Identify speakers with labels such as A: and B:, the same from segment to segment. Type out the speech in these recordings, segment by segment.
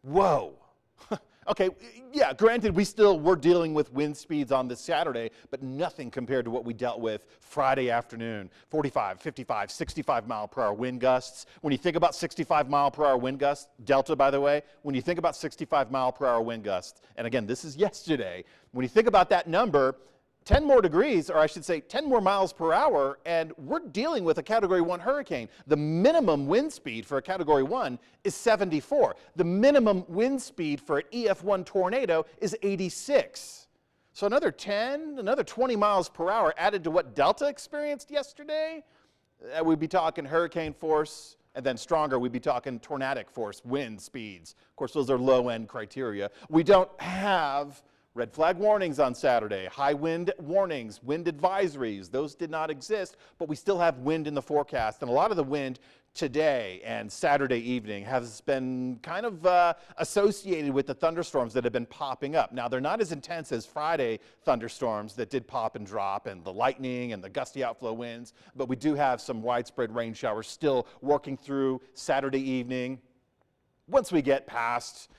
A: Whoa. Okay, yeah, granted, we're dealing with wind speeds on this Saturday, but nothing compared to what we dealt with Friday afternoon. 45, 55, 65 mile per hour wind gusts. When you think about 65 mile per hour wind gusts, Delta, by the way, when you think about 65 mile per hour wind gusts, and again, this is yesterday, when you think about that number, 10 more degrees, or I should say 10 more miles per hour, and we're dealing with a Category 1 hurricane. The minimum wind speed for a Category 1 is 74. The minimum wind speed for an EF1 tornado is 86. So another 10, another 20 miles per hour added to what Delta experienced yesterday, we'd be talking hurricane force, and then stronger, we'd be talking tornadic force wind speeds. Of course, those are low-end criteria. We don't have red flag warnings on Saturday, high wind warnings, wind advisories. Those did not exist, but we still have wind in the forecast. And a lot of the wind today and Saturday evening has been kind of associated with the thunderstorms that have been popping up. Now, they're not as intense as Friday thunderstorms that did pop and drop, and the lightning and the gusty outflow winds, but we do have some widespread rain showers still working through Saturday evening. Once we get past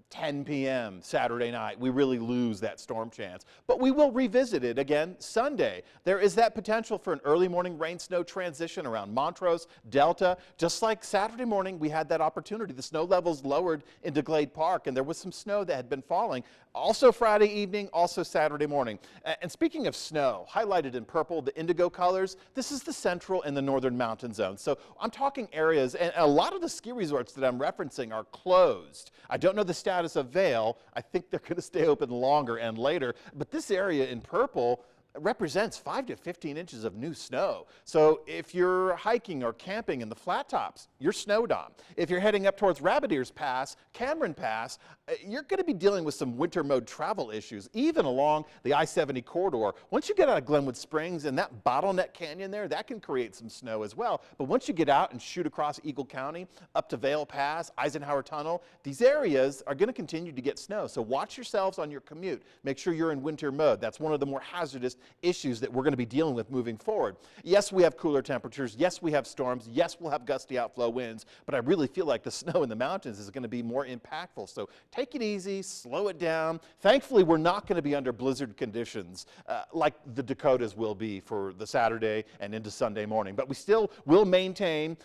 A: 10 p.m. Saturday night, we really lose that storm chance. But we will revisit it again Sunday. There is that potential for an early morning rain-snow transition around Montrose, Delta. Just like Saturday morning, we had that opportunity. The snow levels lowered into Glade Park, and there was some snow that had been falling. Also Friday evening, also Saturday morning. And speaking of snow, highlighted in purple, the indigo colors, this is the central and the northern mountain zone. So I'm talking areas, and a lot of the ski resorts that I'm referencing are closed. I don't know the status of Vail. I think they're going to stay open longer and later. But this area in purple represents 5 to 15 inches of new snow. So if you're hiking or camping in the flat tops, you're snowed on. If you're heading up towards Rabbit Ears Pass, Cameron Pass, you're going to be dealing with some winter mode travel issues, even along the I-70 corridor. Once you get out of Glenwood Springs and that bottleneck canyon there, that can create some snow as well. But once you get out and shoot across Eagle County, up to Vail Pass, Eisenhower Tunnel, these areas are going to continue to get snow. So watch yourselves on your commute. Make sure you're in winter mode. That's one of the more hazardous issues that we're going to be dealing with moving forward. Yes, we have cooler temperatures. Yes, we have storms. Yes, we'll have gusty outflow winds, but I really feel like the snow in the mountains is going to be more impactful. So take it easy, slow it down. Thankfully, we're not going to be under blizzard conditions like the Dakotas will be for the Saturday and into Sunday morning, but we still will maintain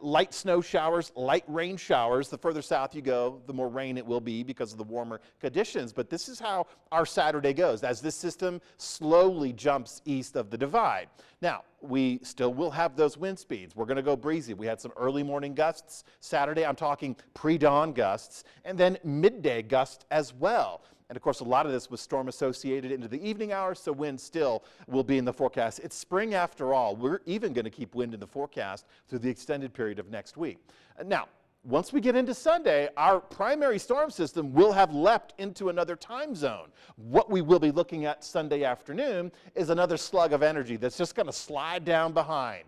A: light snow showers, light rain showers. The further south you go, the more rain it will be because of the warmer conditions, but this is how our Saturday goes as this system slowly jumps east of the divide. Now, we still will have those wind speeds. We're going to go breezy. We had some early morning gusts Saturday. I'm talking pre-dawn gusts, and then midday gusts as well. And of course, a lot of this was storm associated into the evening hours, so wind still will be in the forecast. It's spring after all. We're even going to keep wind in the forecast through the extended period of next week. Now, once we get into Sunday, our primary storm system will have leapt into another time zone. What we will be looking at Sunday afternoon is another slug of energy that's just going to slide down behind.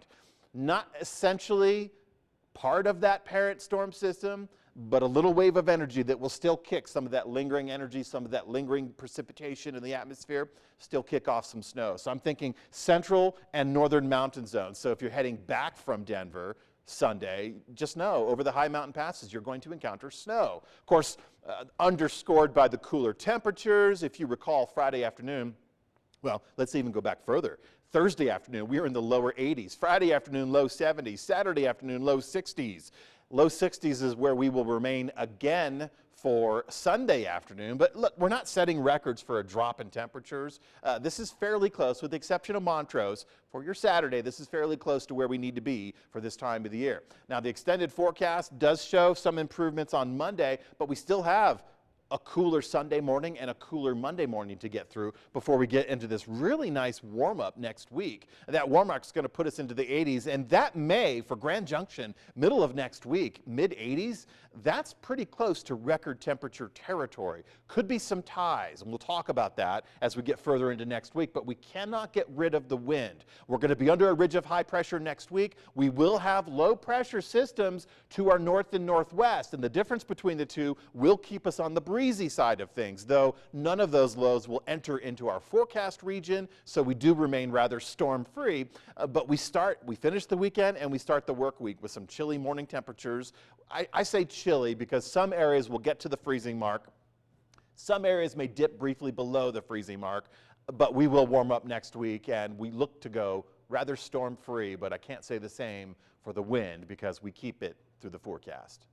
A: Not essentially part of that parent storm system, but a little wave of energy that will still kick some of that lingering energy, some of that lingering precipitation in the atmosphere, still kick off some snow. So I'm thinking central and northern mountain zones. So if you're heading back from Denver Sunday, just know over the high mountain passes you're going to encounter snow. Of course, underscored by the cooler temperatures. If you recall Friday afternoon, well, let's even go back further. Thursday afternoon, we were in the lower 80s. Friday afternoon, low 70s. Saturday afternoon, low 60s. Low 60s is where we will remain again for Sunday afternoon. But look, we're not setting records for a drop in temperatures. This is fairly close, with the exception of Montrose. For your Saturday, this is fairly close to where we need to be for this time of the year. Now, the extended forecast does show some improvements on Monday, but we still have a cooler Sunday morning and a cooler Monday morning to get through before we get into this really nice warm-up next week. That warm-up is going to put us into the 80s, and that may, for Grand Junction, middle of next week, mid-80s, that's pretty close to record temperature territory. Could be some ties, and we'll talk about that as we get further into next week, but we cannot get rid of the wind. We're going to be under a ridge of high pressure next week. We will have low pressure systems to our north and northwest, and the difference between the two will keep us on the breeze breezy side of things, though none of those lows will enter into our forecast region, so we do remain rather storm-free. But we finish the weekend and we start the work week with some chilly morning temperatures. I say chilly because some areas will get to the freezing mark. Some areas may dip briefly below the freezing mark, but we will warm up next week, and we look to go rather storm-free, but I can't say the same for the wind because we keep it through the forecast.